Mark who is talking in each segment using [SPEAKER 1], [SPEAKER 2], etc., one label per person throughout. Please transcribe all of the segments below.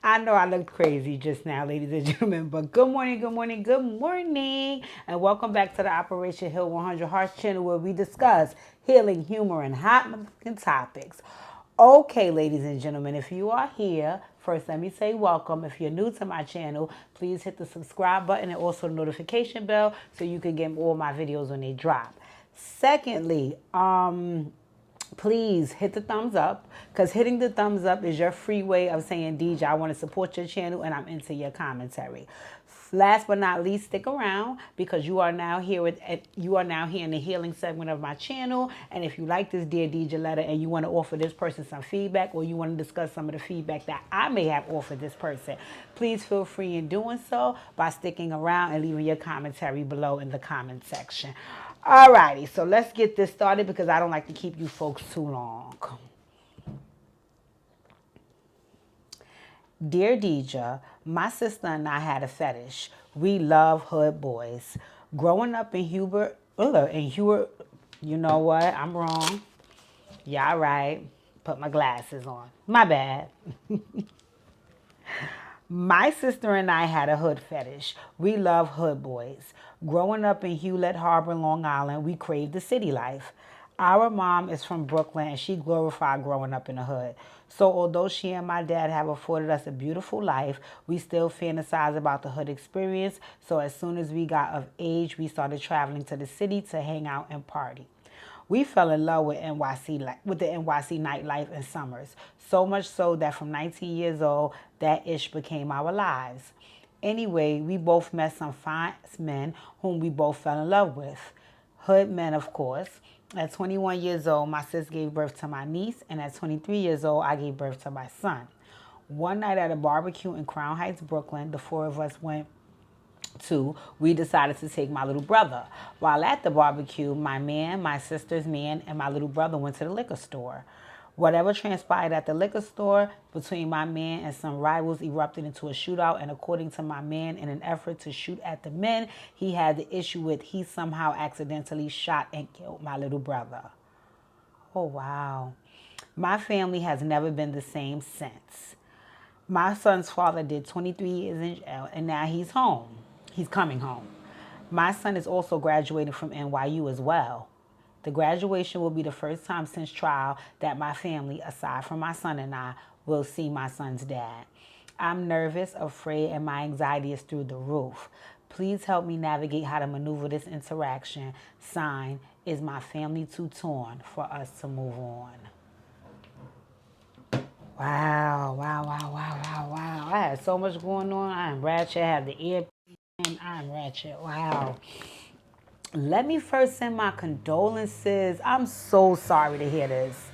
[SPEAKER 1] I know I looked crazy just now, ladies and gentlemen, but good morning, good morning, good morning, and welcome back to the Operation Hill 100 Hearts channel where we discuss healing, humor, and hot motherfucking topics. Okay, ladies and gentlemen, if you are here, first let me say welcome. If you're new to my channel, please hit the subscribe button and also the notification bell so you can get all my videos when they drop. Secondly, please hit the thumbs up because hitting the thumbs up is your free way of saying, DJ, I want to support your channel and I'm into your commentary. Last but not least, stick around because you are now here in the healing segment of my channel. And if you like this Dear DJ letter and you want to offer this person some feedback or you want to discuss some of the feedback that I may have offered this person, please feel free in doing so by sticking around and leaving your commentary below in the comment section. Alrighty, so let's get this started because I don't like to keep you folks too long. Dear Deidre, my sister and I had a fetish. We love hood boys. Growing up in Hubert, you know what? I'm wrong. Y'all right. Put my glasses on. My bad. My sister and I had a hood fetish. We love hood boys. Growing up in Hewlett Harbor, Long Island, we craved the city life. Our mom is from Brooklyn and she glorified growing up in the hood. So although she and my dad have afforded us a beautiful life, we still fantasize about the hood experience. So as soon as we got of age, we started traveling to the city to hang out and party. We fell in love with with the NYC nightlife and summers, so much so that from 19 years old, that ish became our lives. Anyway, we both met some fine men whom we both fell in love with. Hood men, of course. At 21 years old, my sis gave birth to my niece, and at 23 years old, I gave birth to my son. One night at a barbecue in Crown Heights, Brooklyn, the four of us went to, we decided to take my little brother. While at the barbecue, my man, my sister's man, and my little brother went to the liquor store. Whatever transpired at the liquor store between my man and some rivals erupted into a shootout, and according to my man, in an effort to shoot at the men he had the issue with, he somehow accidentally shot and killed my little brother. Oh, wow. My family has never been the same since. My son's father did 23 years in jail, and now he's home. He's coming home. My son is also graduating from NYU as well. The graduation will be the first time since trial that my family, aside from my son and I, will see my son's dad. I'm nervous, afraid, and my anxiety is through the roof. Please help me navigate how to maneuver this interaction. Sign, is my family too torn for us to move on? Wow, wow, wow, wow, wow, wow. I had so much going on. I'm ratchet. I have the earpiece in. I'm ratchet. Wow. Let me first send my condolences. I'm so sorry to hear this.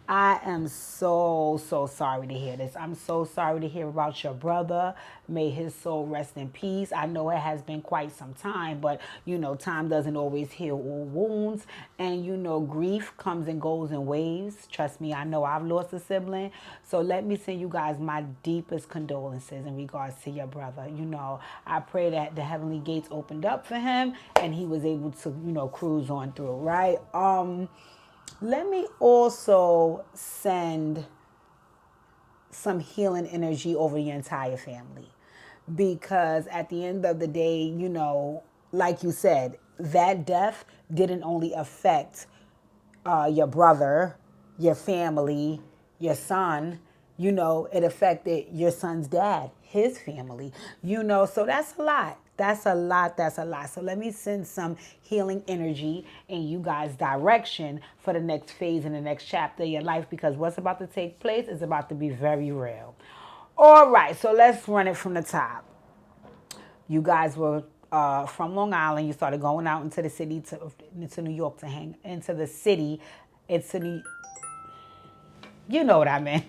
[SPEAKER 1] I am so sorry to hear this. I'm so sorry to hear about your brother. May his soul rest in peace. I know it has been quite some time, but time doesn't always heal all wounds. And grief comes and goes in waves. Trust me, I know I've lost a sibling. So let me send you guys my deepest condolences in regards to your brother. I pray that the heavenly gates opened up for him and he was able to, cruise on through, right? Let me also send some healing energy over your entire family. Because at the end of the day, like you said, that death didn't only affect your brother, your family, your son, it affected your son's dad, his family, so that's a lot. That's a lot. That's a lot. So let me send some healing energy in you guys' direction for the next phase and the next chapter of your life because what's about to take place is about to be very real. All right, so let's run it from the top. You guys were from Long Island. You started going out into the city into New York to hang into the city. It's you know what I meant.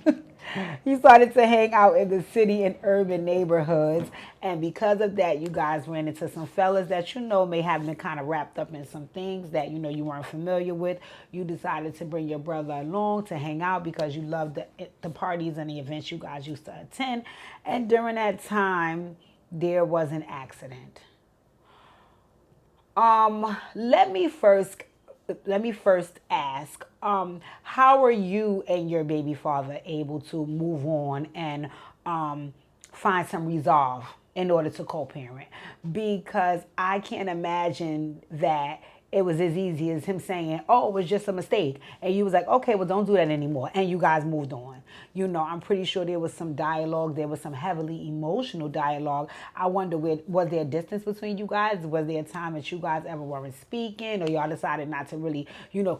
[SPEAKER 1] You started to hang out in the city and urban neighborhoods. And because of that, you guys ran into some fellas that may have been kind of wrapped up in some things that you weren't familiar with. You decided to bring your brother along to hang out because you loved the parties and the events you guys used to attend. And during that time, there was an accident. Let me first ask, how are you and your baby father able to move on and find some resolve in order to co-parent, because I can't imagine that it was as easy as him saying, oh, it was just a mistake. And you was like, okay, well, don't do that anymore. And you guys moved on. I'm pretty sure there was some dialogue. There was some heavily emotional dialogue. I wonder, was there a distance between you guys? Was there a time that you guys ever weren't speaking, or y'all decided not to really,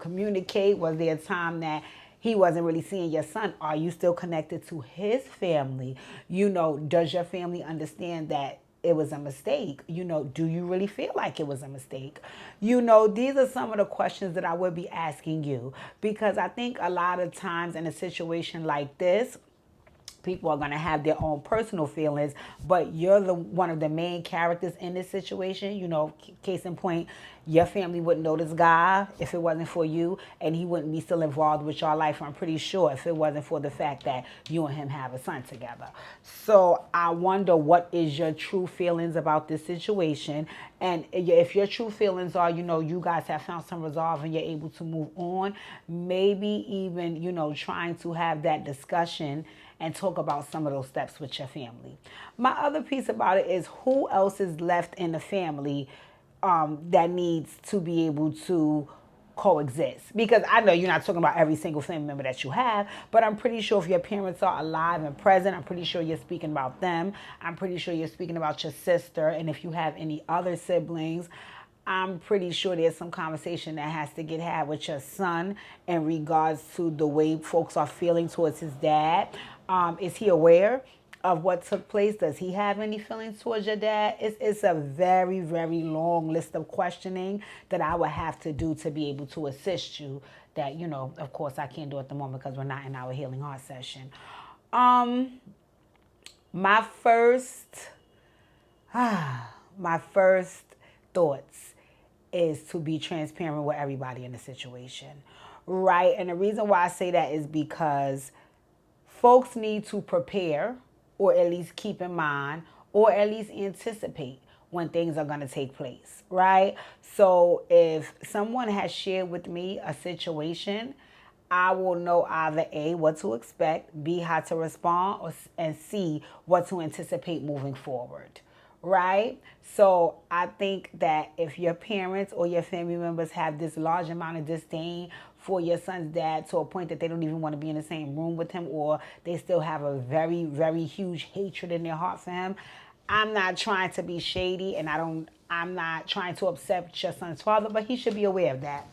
[SPEAKER 1] communicate? Was there a time that he wasn't really seeing your son? Are you still connected to his family? Does your family understand that it was a mistake? Do you really feel like it was a mistake? These are some of the questions that I would be asking you, because I think a lot of times in a situation like this, people are going to have their own personal feelings, but you're one of the main characters in this situation. Case in point, your family wouldn't know this guy if it wasn't for you, and he wouldn't be still involved with your life, I'm pretty sure, if it wasn't for the fact that you and him have a son together. So I wonder, what is your true feelings about this situation? And if your true feelings are, you guys have found some resolve and you're able to move on, maybe even, trying to have that discussion and talk about some of those steps with your family. My other piece about it is, who else is left in the family that needs to be able to coexist? Because I know you're not talking about every single family member that you have, but I'm pretty sure if your parents are alive and present, I'm pretty sure you're speaking about them. I'm pretty sure you're speaking about your sister. And if you have any other siblings, I'm pretty sure there's some conversation that has to get had with your son in regards to the way folks are feeling towards his dad. Is he aware of what took place? Does he have any feelings towards your dad? It's a very, very long list of questioning that I would have to do to be able to assist you. That, of course, I can't do at the moment because we're not in our healing heart session. My first thoughts is to be transparent with everybody in the situation, right? And the reason why I say that is because folks need to prepare, or at least keep in mind, or at least anticipate when things are going to take place, right? So if someone has shared with me a situation, I will know either A, what to expect, B, how to respond, and C, what to anticipate moving forward, right? So I think that if your parents or your family members have this large amount of disdain for your son's dad, to a point that they don't even want to be in the same room with him, or they still have a very, very huge hatred in their heart for him, I'm not trying to be shady, and I'm not trying to upset your son's father, but he should be aware of that.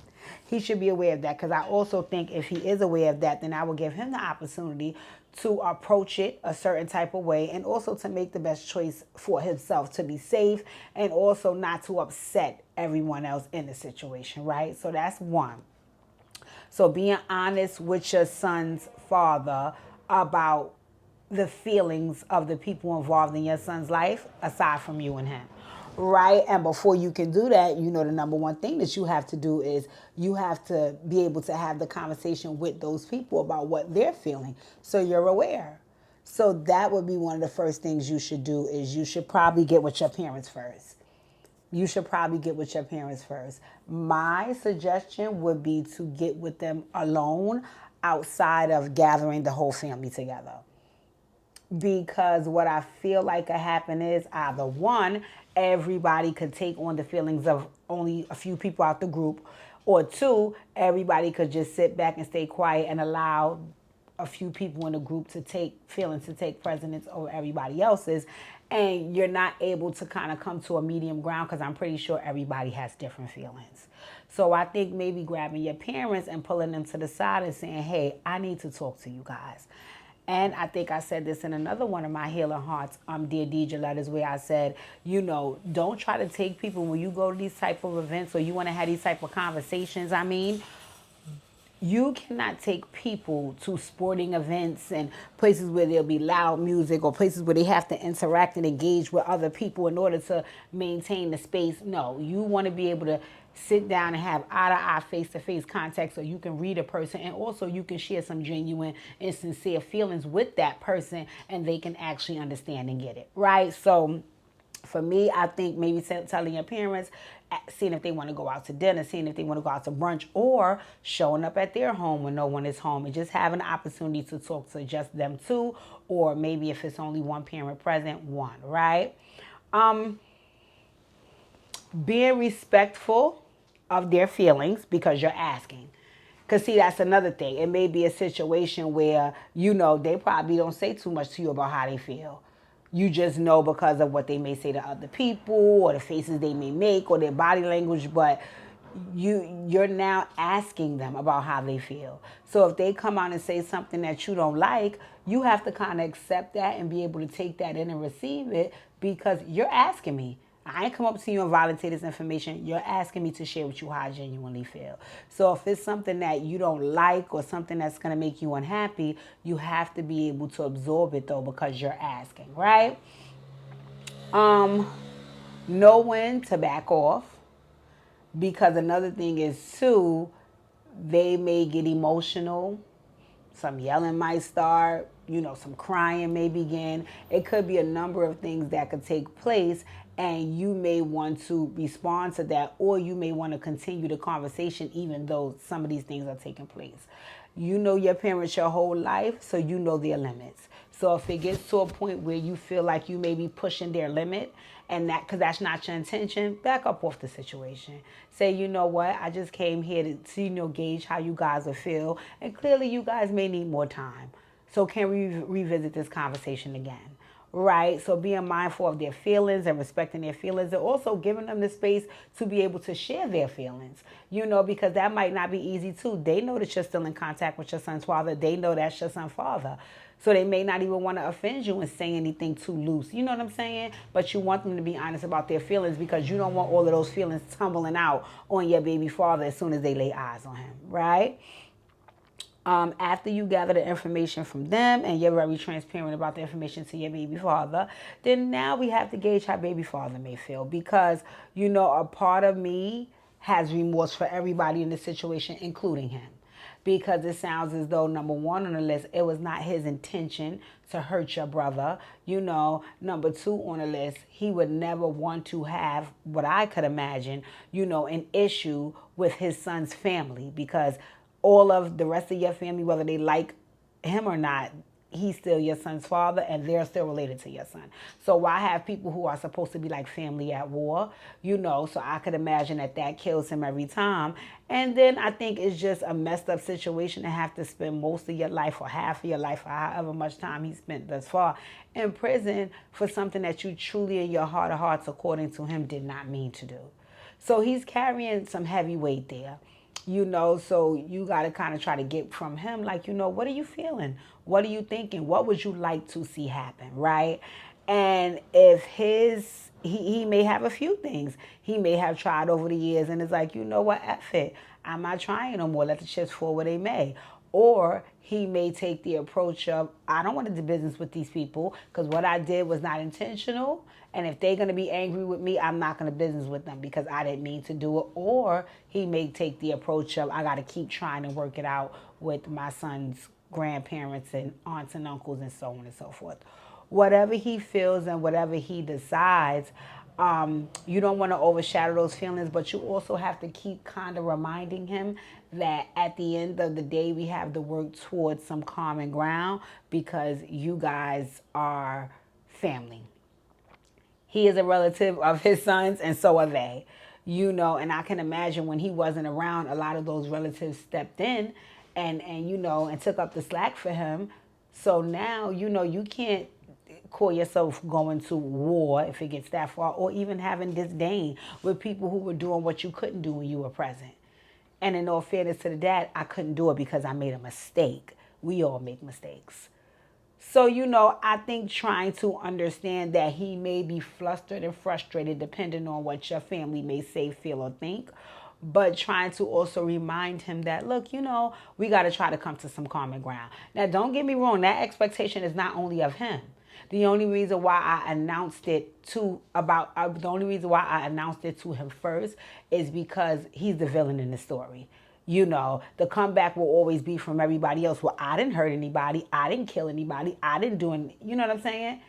[SPEAKER 1] He should be aware of that, because I also think if he is aware of that, then I will give him the opportunity to approach it a certain type of way, and also to make the best choice for himself to be safe, and also not to upset everyone else in the situation, right? So that's one. So being honest with your son's father about the feelings of the people involved in your son's life, aside from you and him, right? And before you can do that, the number one thing that you have to do is you have to be able to have the conversation with those people about what they're feeling, so you're aware. So that would be one of the first things you should do, is you should probably get with your parents first. You should probably get with your parents first. My suggestion would be to get with them alone, outside of gathering the whole family together. Because what I feel like could happen is, either one, everybody could take on the feelings of only a few people out the group, or two, everybody could just sit back and stay quiet and allow a few people in the group to take precedence over everybody else's, and you're not able to kind of come to a medium ground, because I'm pretty sure everybody has different feelings. So I think maybe grabbing your parents and pulling them to the side and saying, hey, I need to talk to you guys. And I think I said this in another one of my Healing Hearts, Dear Deidre letters, where I said, don't try to take people when you go to these type of events, or you want to have these type of conversations. You cannot take people to sporting events and places where there'll be loud music, or places where they have to interact and engage with other people in order to maintain the space. No, you want to be able to sit down and have eye-to-eye, face-to-face contact, so you can read a person, and also you can share some genuine and sincere feelings with that person, and they can actually understand and get it, right? So for me, I think maybe telling your parents seeing if they want to go out to dinner, seeing if they want to go out to brunch, or showing up at their home when no one is home and just having an opportunity to talk to just them two, or maybe if it's only one parent present, one, right? Um, being respectful of their feelings because you're asking. Because, see, that's another thing. It may be a situation where, they probably don't say too much to you about how they feel. You just know because of what they may say to other people or the faces they may make or their body language, but you're now asking them about how they feel. So if they come out and say something that you don't like, you have to kind of accept that and be able to take that in and receive it because you're asking me. I ain't come up to you and volunteer this information. You're asking me to share with you how I genuinely feel. So if it's something that you don't like or something that's going to make you unhappy, you have to be able to absorb it though because you're asking, right? Know when to back off because another thing is too, they may get emotional. Some yelling might start, some crying may begin. It could be a number of things that could take place, and you may want to respond to that, or you may want to continue the conversation even though some of these things are taking place. You know your parents your whole life, so you know their limits. So if it gets to a point where you feel like you may be pushing their limit, and that because that's not your intention, back up off the situation. Say, you know what, I just came here to see, gauge how you guys will feel, and clearly you guys may need more time. So can we revisit this conversation again? Right? So being mindful of their feelings and respecting their feelings and also giving them the space to be able to share their feelings, because that might not be easy too. They know that you're still in contact with your son's father. They know that's your son's father. So they may not even want to offend you and say anything too loose. You know what I'm saying? But you want them to be honest about their feelings because you don't want all of those feelings tumbling out on your baby father as soon as they lay eyes on him, right? After you gather the information from them and you're very transparent about the information to your baby father, then now we have to gauge how baby father may feel because, a part of me has remorse for everybody in the situation, including him. Because it sounds as though, number one on the list, it was not his intention to hurt your brother. Number two on the list, he would never want to have what I could imagine, an issue with his son's family because all of the rest of your family, whether they like him or not, he's still your son's father and they're still related to your son. So why have people who are supposed to be like family at war? So I could imagine that kills him every time. And then I think it's just a messed up situation to have to spend most of your life or half of your life or however much time he spent thus far in prison for something that you truly in your heart of hearts, according to him, did not mean to do. So he's carrying some heavy weight there. So you got to kind of try to get from him, like, what are you feeling? What are you thinking? What would you like to see happen, right? And if he may have a few things he may have tried over the years and it's like, what, F it. I'm not trying no more. Let the chips fall where they may. Or he may take the approach of, I don't want to do business with these people because what I did was not intentional. And if they're going to be angry with me, I'm not going to business with them because I didn't mean to do it. Or he may take the approach of, I got to keep trying to work it out with my son's grandparents and aunts and uncles and so on and so forth. Whatever he feels and whatever he decides, you don't want to overshadow those feelings, but you also have to keep kind of reminding him that at the end of the day, we have to work towards some common ground because you guys are family. He is a relative of his sons, and so are they. And I can imagine when he wasn't around, a lot of those relatives stepped in and took up the slack for him. So now, you can't call yourself going to war if it gets that far, or even having disdain with people who were doing what you couldn't do when you were present. And in all fairness to the dad, I couldn't do it because I made a mistake. We all make mistakes. So, I think trying to understand that he may be flustered and frustrated depending on what your family may say, feel, or think. But trying to also remind him that, look, we got to try to come to some common ground. Now, don't get me wrong. That expectation is not only of him. The only reason why I announced it to him first is because he's the villain in the story. The comeback will always be from everybody else. Well, I didn't hurt anybody. I didn't kill anybody. I didn't do anything. You know what I'm saying?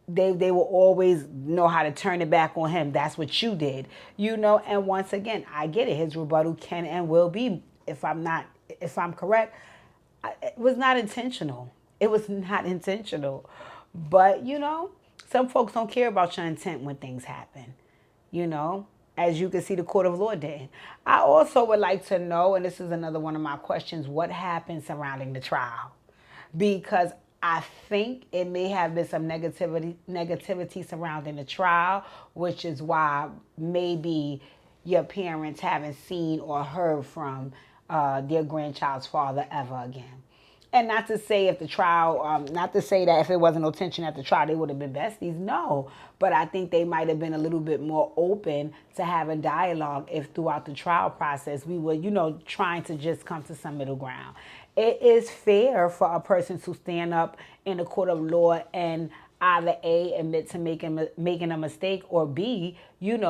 [SPEAKER 1] they will always know how to turn it back on him. That's what you did, And once again, I get it. His rebuttal can and will be, if I'm correct, it was not intentional. It was not intentional. But, some folks don't care about your intent when things happen, you know, as you can see the court of law did. I also would like to know, and this is another one of my questions, what happened surrounding the trial? Because I think it may have been some negativity surrounding the trial, which is why maybe your parents haven't seen or heard from their grandchild's father ever again. And not to say if the trial, not to say that if it wasn't no tension at the trial, they would have been besties. No. But I think they might have been a little bit more open to having dialogue if throughout the trial process we were, trying to just come to some middle ground. It is fair for a person to stand up in a court of law and either A, admit to making a mistake, or B,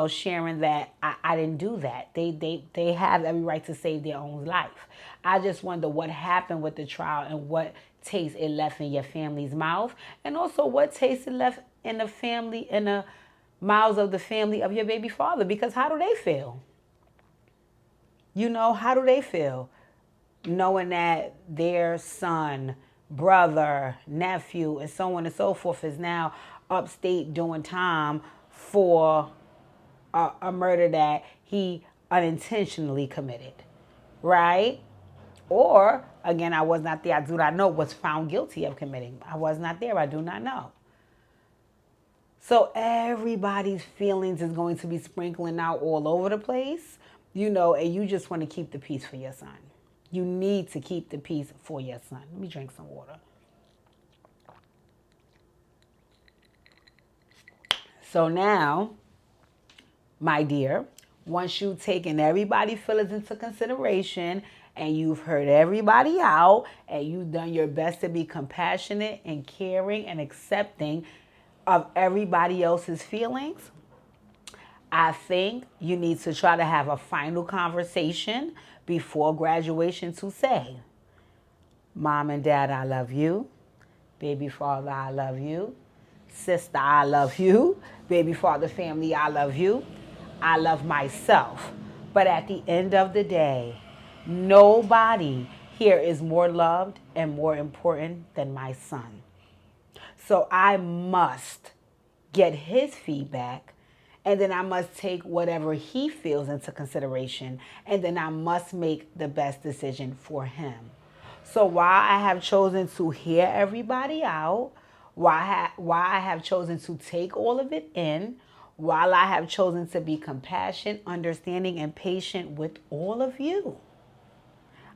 [SPEAKER 1] sharing that I didn't do that. They have every right to save their own life. I just wonder what happened with the trial and what taste it left in your family's mouth, and also what taste it left in the mouths of the family of your baby father. Because how do they feel? How do they feel knowing that their son, brother, nephew, and so on and so forth is now upstate doing time for a murder that he unintentionally committed, right? Or, again, I was not there, I do not know, was found guilty of committing. I was not there, I do not know. So everybody's feelings is going to be sprinkling out all over the place, and you just want to keep the peace for your son. You need to keep the peace for your son. Let me drink some water. So now, my dear, once you've taken everybody's feelings into consideration and you've heard everybody out and you've done your best to be compassionate and caring and accepting of everybody else's feelings, I think you need to try to have a final conversation before graduation to say, Mom and Dad, I love you. Baby father, I love you. Sister, I love you. Baby father family, I love you. I love myself. But at the end of the day, nobody here is more loved and more important than my son. So I must get his feedback, and then I must take whatever he feels into consideration, and then I must make the best decision for him. So while I have chosen to hear everybody out, while I have chosen to take all of it in, while I have chosen to be compassionate, understanding, and patient with all of you,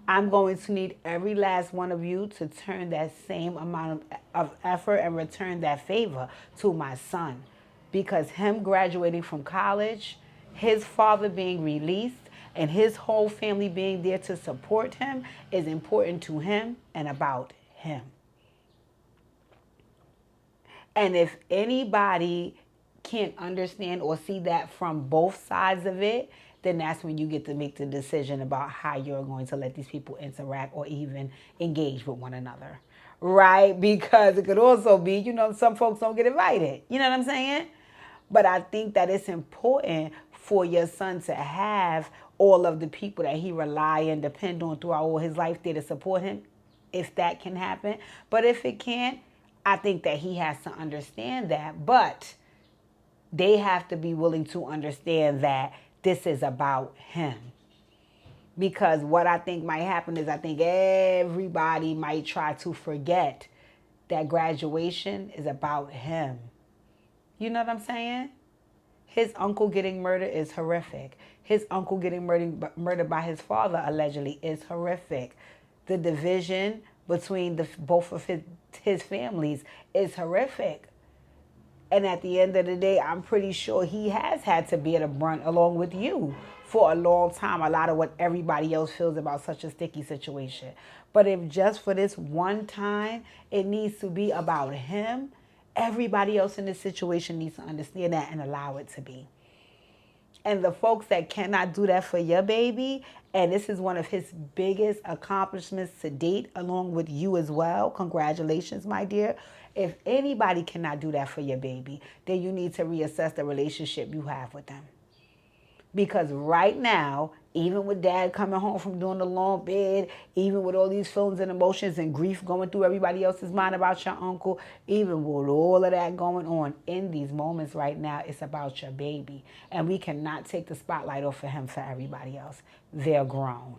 [SPEAKER 1] I'm going to need every last one of you to turn that same amount of effort and return that favor to my son. Because him graduating from college, his father being released, and his whole family being there to support him is important to him and about him. And if anybody can't understand or see that from both sides of it, then that's when you get to make the decision about how you're going to let these people interact or even engage with one another, right? Because it could also be, some folks don't get invited. You know what I'm saying? But I think that it's important for your son to have all of the people that he rely and depend on throughout all his life there to support him, if that can happen. But if it can't, I think that he has to understand that. But they have to be willing to understand that this is about him. Because what I think might happen is I think everybody might try to forget that graduation is about him. You know what I'm saying? His uncle getting murdered is horrific. His uncle getting murdered by his father, allegedly, is horrific. The division between both of his families is horrific. And at the end of the day, I'm pretty sure he has had to bear the brunt along with you for a long time. A lot of what everybody else feels about such a sticky situation. But if just for this one time, it needs to be about him, everybody else in this situation needs to understand that and allow it to be. And the folks that cannot do that for your baby, and this is one of his biggest accomplishments to date, along with you as well. Congratulations, my dear. If anybody cannot do that for your baby, then you need to reassess the relationship you have with them. Because right now, even with dad coming home from doing the long bid, even with all these feelings and emotions and grief going through everybody else's mind about your uncle, even with all of that going on in these moments right now, it's about your baby. And we cannot take the spotlight off of him for everybody else. They're grown.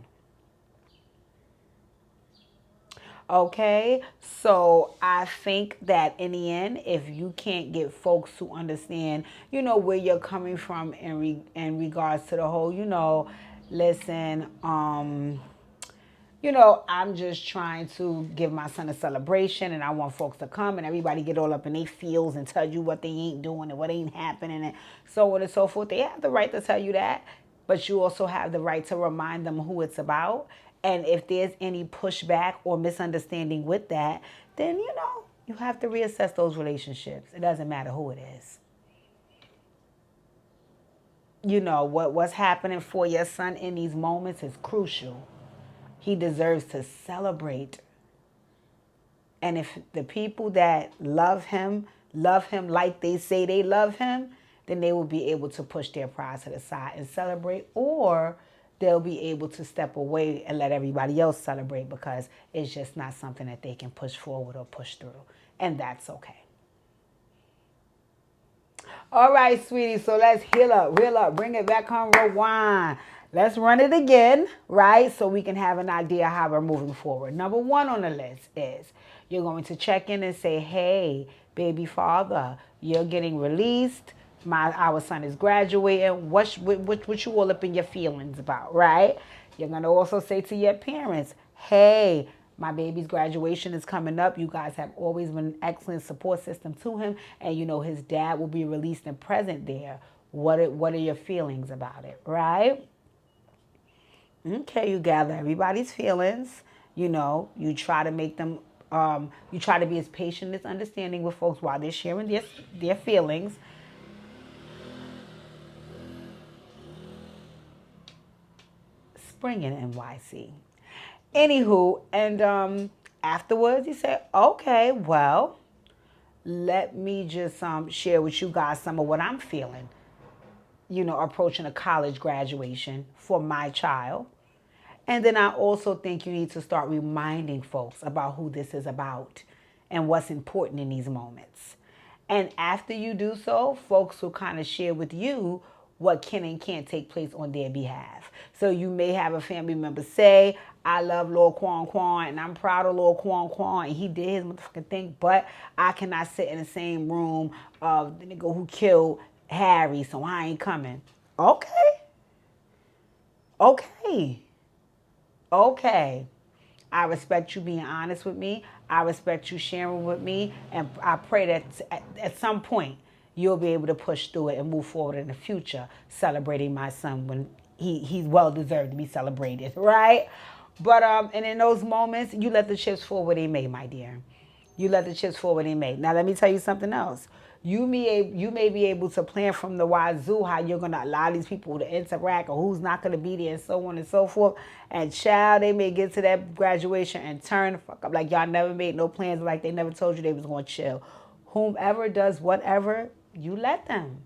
[SPEAKER 1] Okay, so I think that in the end, if you can't get folks to understand, where you're coming from in regards to the whole, listen, I'm just trying to give my son a celebration and I want folks to come and everybody get all up in their feels and tell you what they ain't doing and what ain't happening and so on and so forth. They have the right to tell you that, but you also have the right to remind them who it's about. And if there's any pushback or misunderstanding with that, then, you have to reassess those relationships. It doesn't matter who it is. What's happening for your son in these moments is crucial. He deserves to celebrate. And if the people that love him like they say they love him, then they will be able to push their pride to the side and celebrate, or they'll be able to step away and let everybody else celebrate because it's just not something that they can push forward or push through. And that's okay. All right, sweetie, so let's heal up, bring it back on, rewind. Let's run it again, right? So we can have an idea how we're moving forward. Number one on the list is you're going to check in and say, hey, baby father, you're getting released. Our son is graduating. What you all up in your feelings about, right? You're going to also say to your parents, hey, my baby's graduation is coming up. You guys have always been an excellent support system to him. And his dad will be released and present there. What are your feelings about it, right? Okay, you gather everybody's feelings. You try to make them, you try to be as patient as understanding with folks while they're sharing their feelings. Spring in NYC. Anywho, and afterwards he said, okay, well, let me just share with you guys some of what I'm feeling, approaching a college graduation for my child. And then I also think you need to start reminding folks about who this is about and what's important in these moments. And after you do so, folks will kind of share with you what can and can't take place on their behalf. So you may have a family member say, I love Lord Quan Quan and I'm proud of Lord Quan Quan and he did his motherfucking thing, but I cannot sit in the same room of the nigga who killed Harry, so I ain't coming. Okay. I respect you being honest with me. I respect you sharing with me. And I pray that at some point you'll be able to push through it and move forward in the future, celebrating my son when he's well deserved to be celebrated, right? But and in those moments, you let the chips fall where they may, my dear. You let the chips fall where they may. Now let me tell you something else. You may be able to plan from the wazoo how you're going to allow these people to interact or who's not going to be there and so on and so forth. And child, they may get to that graduation and turn the fuck up like y'all never made no plans, like they never told you they was going to chill. Whomever does whatever, you let them.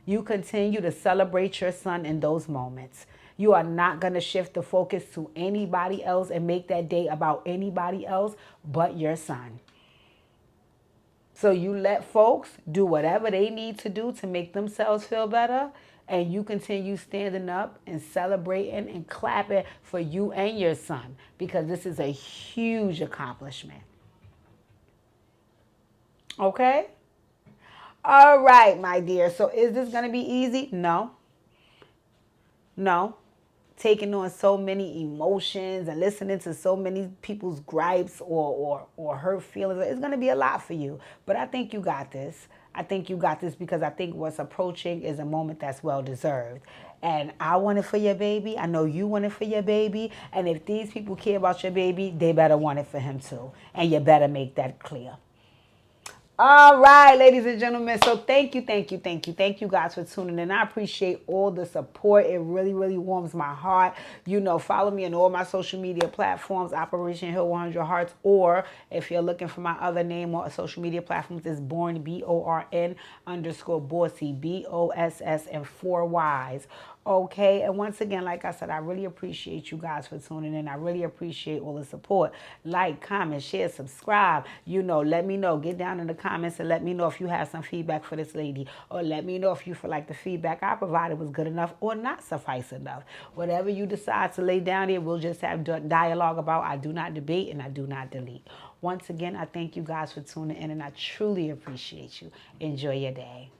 [SPEAKER 1] You continue to celebrate your son in those moments. You are not going to shift the focus to anybody else and make that day about anybody else but your son. So you let folks do whatever they need to do to make themselves feel better, and you continue standing up and celebrating and clapping for you and your son, because this is a huge accomplishment. Okay? All right, my dear. So is this going to be easy? No. Taking on so many emotions and listening to so many people's gripes or hurt feelings, it's going to be a lot for you. But I think you got this. I think you got this because I think what's approaching is a moment that's well deserved. And I want it for your baby. I know you want it for your baby. And if these people care about your baby, they better want it for him too. And you better make that clear. All right, ladies and gentlemen. So thank you, thank you, thank you, thank you guys for tuning in. I appreciate all the support. It really, really warms my heart. You know, follow me on all my social media platforms, Operation Hill 100 Hearts, or if you're looking for my other name on social media platforms, it's Born BORN underscore Bossy BOSS and 4 Ys. Okay, and once again, like I said, I really appreciate you guys for tuning in. I really appreciate all the support. Like, comment, share, subscribe. You know, let me know. Get down in the comments and let me know if you have some feedback for this lady, or let me know if you feel like the feedback I provided was good enough or not suffice enough. Whatever you decide to lay down here, we'll just have dialogue about. I do not debate and I do not delete. Once again, I thank you guys for tuning in and I truly appreciate you. Enjoy your day.